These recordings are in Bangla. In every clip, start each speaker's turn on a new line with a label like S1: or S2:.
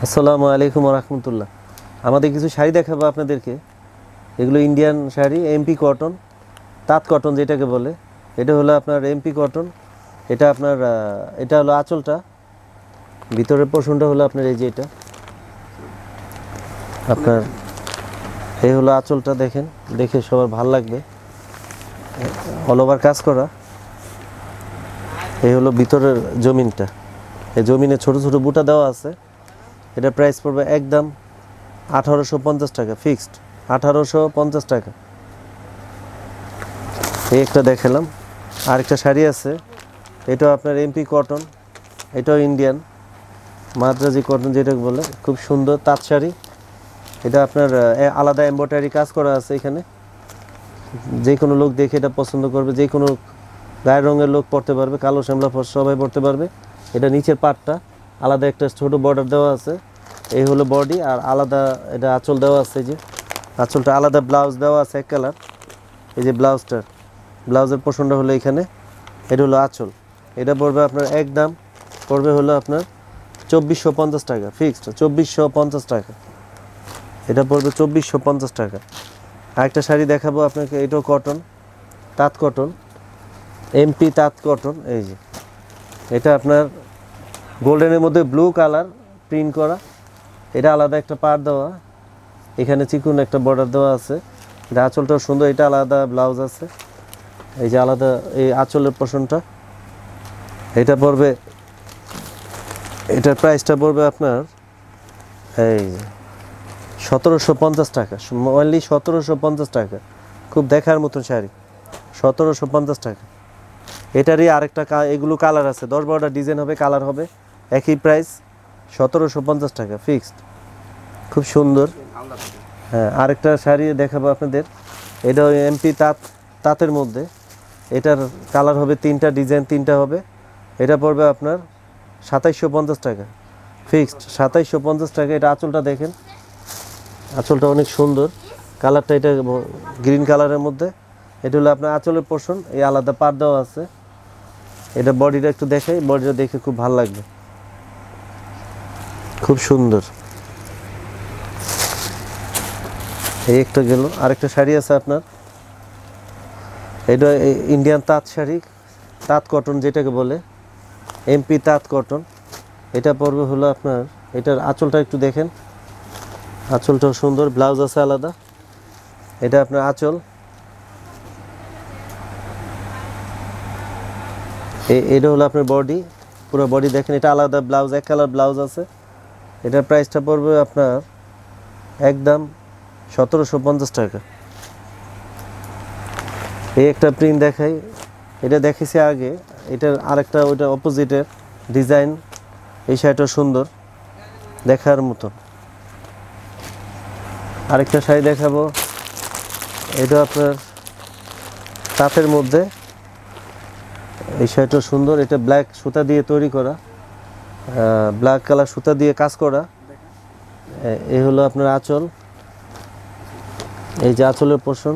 S1: আসসালামু আলাইকুম রাহমাতুল্লাহ। আমাদের কিছু শাড়ি দেখাবো আপনাদেরকে। এগুলো ইন্ডিয়ান শাড়ি, এমপি কটন, তাঁত কটন যেটাকে বলে। এটা হলো আপনার এমপি কটন। এটা আপনার এটা হলো আঁচলটা, ভিতরের পোর্শনটা হলো আপনার এই যে এটা আপনার এই হলো আঁচলটা। দেখেন, দেখে সবার ভালো লাগবে। অল ওভার কাজ করা। এই হলো ভিতরের জমিনটা। এই জমিনে ছোট ছোট বুটা দেওয়া আছে। এটা প্রাইস পড়বে একদম 1850 টাকা, ফিক্সড 1850 টাকা। এই একটা দেখালাম। আরেকটা শাড়ি আছে, এটাও আপনার এমপি কটন, এটাও ইন্ডিয়ান মাদ্রাজি কটন যেটাকে বলে। খুব সুন্দর তাঁত শাড়ি। এটা আপনার আলাদা এমব্রয়ডারি কাজ করা আছে এখানে। যে কোনো লোক দেখে এটা পছন্দ করবে, যে কোনো গায়ের রঙের লোক পরতে পারবে, কালো শ্যামলা সবাই পরতে পারবে। এটা নিচের পাটটা আলাদা একটা ছোট বর্ডার দেওয়া আছে। এই হলো বডি, আর আলাদা এটা আঁচল দেওয়া আছে। যে আঁচলটা আলাদা, ব্লাউজ দেওয়া আছে এক কালার। এই যে ব্লাউজের পোর্শনটা হলো এখানে। এটা হলো আঁচল। এটা পড়বে আপনার একদম পড়বে হলো আপনার 2450 টাকা, ফিক্সড 2450 টাকা। এটা পড়বে 2450 টাকা। আরেকটা শাড়ি দেখাবো আপনাকে, এটাও কটন, তাঁত কটন, এমপি তাঁত কটন। এই যে এটা আপনার গোল্ডেনের মধ্যে ব্লু কালার প্রিন্ট করা। এটা আলাদা একটা পাড় দেওয়া, এখানে চিকুন একটা বর্ডার দেওয়া আছে। এটা আঁচলটাও সুন্দর। এটা আলাদা ব্লাউজ আছে। এই যে আলাদা এই আঁচলের পোর্শনটা। এটা পড়বে, এটার প্রাইসটা পড়বে আপনার এই 1750 টাকা, অনলি 1750 টাকা। খুব দেখার মতন শাড়ি, 1750 টাকা। এটারই আরেকটা এগুলো কালার আছে, 10-12টা ডিজাইন হবে, কালার হবে। একই প্রাইস 1750 টাকা, ফিক্সড। খুব সুন্দর। হ্যাঁ, আরেকটা শাড়ি দেখাবো আপনাদের। এটা এমপি তাঁতের মধ্যে। এটার কালার হবে 3টা, ডিজাইন 3টা হবে। এটা পড়বে আপনার 2750 টাকা, ফিক্সড 2750 টাকা। এটা আঁচলটা দেখেন, আঁচলটা অনেক সুন্দর। কালারটা এটা গ্রিন কালারের মধ্যে। এটা হলো আপনার আঁচলের পোর্শন। এই আলাদা পাড় দেওয়া আছে। এটা বডিটা একটু দেখাই, বডিটা দেখে খুব ভালো লাগবে, খুব সুন্দর। এই একটা গেল। আরেকটা শাড়ি আছে আপনার, এটা ইন্ডিয়ান তাঁত শাড়ি, তাঁত কটন যেটাকে বলে, এমপি তাঁত কটন। এটা পড়বে হলো আপনার, এটার আঁচলটা একটু দেখেন, আঁচলটাও সুন্দর, ব্লাউজ আছে আলাদা। এটা আপনার আঁচল। এটা হলো আপনার বডি, পুরো বডি দেখেন। এটা আলাদা ব্লাউজ, এক কালার ব্লাউজ আছে। এটার প্রাইসটা পড়বে আপনার একদম 1750 টাকা। এই একটা প্রিন্ট দেখাই, এটা দেখেছি আগে। এটার আরেকটা ওইটা অপোজিটের ডিজাইন। এই শাড়িটা সুন্দর, দেখার মতো। আরেকটা শাড়ি দেখাবো, এটা আপনার তাঁতের মধ্যে। এই শাড়িটা সুন্দর। এটা ব্ল্যাক সুতা দিয়ে তৈরি করা, ব্ল্যাক কালার সুতা দিয়ে কাজ করা। এই হলো আপনার আঁচল। এই যে আঁচলের পোর্শন,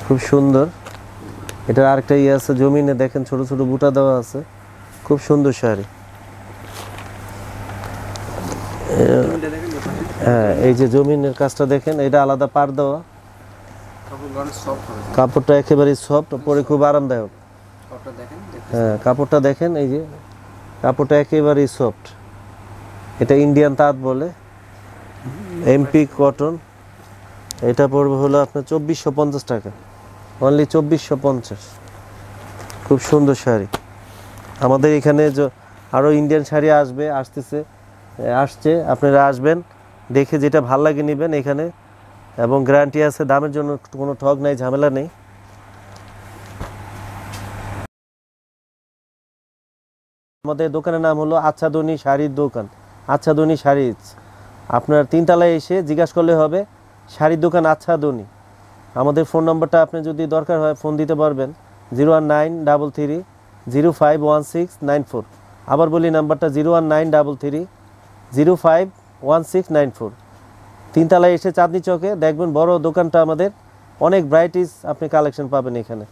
S1: খুব সুন্দর। এটার আরেকটা ইয়ে আছে, জমিনে দেখেন ছোট ছোট বুটা দেওয়া আছে। খুব সুন্দর শাড়ি। হ্যাঁ, এই যে জমিনের কাজটা দেখেন, এটা আলাদা পাড় দেওয়া। কাপড়টা একেবারে সফট, পরে খুব আরামদায়ক। হ্যাঁ, কাপড়টা দেখেন, এই যে কাপড়টা একেবারেই সফট। এটা ইন্ডিয়ান তাঁত বলে, এমপি কটন। এটা পড়বে হলো আপনার 2450 টাকা, অনলি 2450। খুব সুন্দর শাড়ি। আমাদের এখানে আরও ইন্ডিয়ান শাড়ি আসছে। আপনারা আসবেন, দেখে যেটা ভাল লাগে নেবেন এখানে, এবং গ্যারান্টি আছে। দামের জন্য কোনো ঠক নাই, ঝামেলা নেই। আমাদের দোকানের নাম হলো আচ্ছাদনী শাড়ির দোকান, আচ্ছাদনী শাড়ি। আপনার 3তলায় এসে জিজ্ঞাসা করলে হবে শাড়ির দোকান আচ্ছাদনী। আমাদের ফোন নম্বরটা আপনি যদি দরকার হয় ফোন দিতে পারবেন, 01933051694। আবার বলি নাম্বারটা 01933051694। 3তলায় এসে চাঁদনি চকে দেখবেন বড় দোকানটা আমাদের। অনেক ভ্যারাইটিস আপনি কালেকশন পাবেন এখানে।